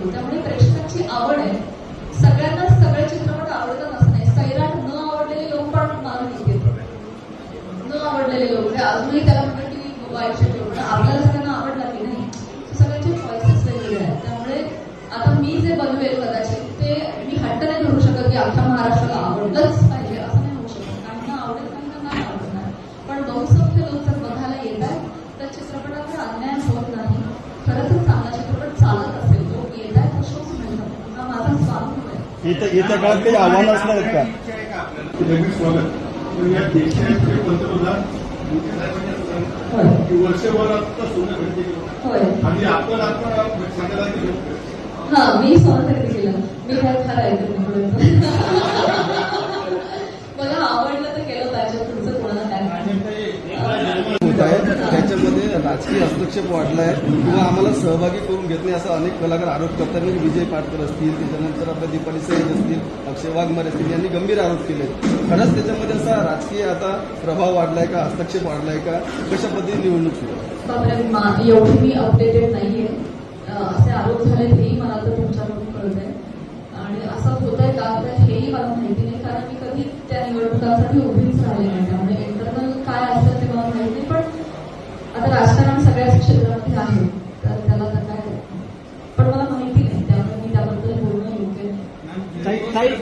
करतो. त्यामुळे प्रेक्षकांची आवड आहे. सगळ्यांना सगळे चित्रपट आवडतात असं नाही. सैराट न आवडलेले लोक पण मारून येतील. न आवडलेले लोक अजूनही त्याला म्हणतात की वाईट शक्य, पण आपल्याला सगळ्यांना आवडला की नाही. सगळ्यांचे चॉईसेस वेगवेगळे आहेत. त्यामुळे आता मी जे बनवेल कदाचित ते मी हट्ट नाही धरू शकत की अख्ख्या महाराष्ट्राला आवडलंच पाहिजे असं नाही होऊ शकत. काहींना आवडेल, काहींना नाही आवडणार. पण बहुसंख्य लोक जर बघायला येतात तर चित्रपटाचा अन्याय होत नाही. खरंच चांगला चित्रपट चालत असेल, लोक येत आहेत तर शोच मिळतात. हा माझा स्वानुभव आहे. येत्या काळात काही आव्हानं असणार आहेत का? स्वागत. या देशाचे पंतप्रधान वर्षभरात सोनं खरेदी केलं आणि आपण सांगायला गेलो. हा, मी सोनं खरेदी केलं. मी काय खरं ऐकलं मला आवडलं तर केलं पाहिजे. तुमचं कोणाला काय त्याच्यामध्ये राजकीय हस्तक्षेप वाढलाय किंवा आम्हाला सहभागी करून घेत नाही असं अनेक कलाकार आरोप करतात. म्हणजे विजय पाटकर असतील, त्याच्यानंतर आपल्या दीपाली सैद असतील, अक्षय वाघमारे असतील, यांनी गंभीर आरोप केले. खरंच त्याच्यामध्ये असा राजकीय आता प्रभाव वाढलाय का, हस्तक्षेप वाढलाय का, कशा पद्धतीने निवडणूक सुरू? एवढी मी अपडेटेड नाहीये. असे आरोप झालेत हेही मला तर तुमच्याकडून कळत आहे. आणि असं होत आहे का तर हेही मला माहिती नाही, कारण मी कधी त्या निवडणुकांसाठी उभीच राहिले नाही. त्यामुळे इंटरनल काय असेल ते मला माहिती नाही. पण आता राजकारण सगळ्याच क्षेत्रामध्ये आहे.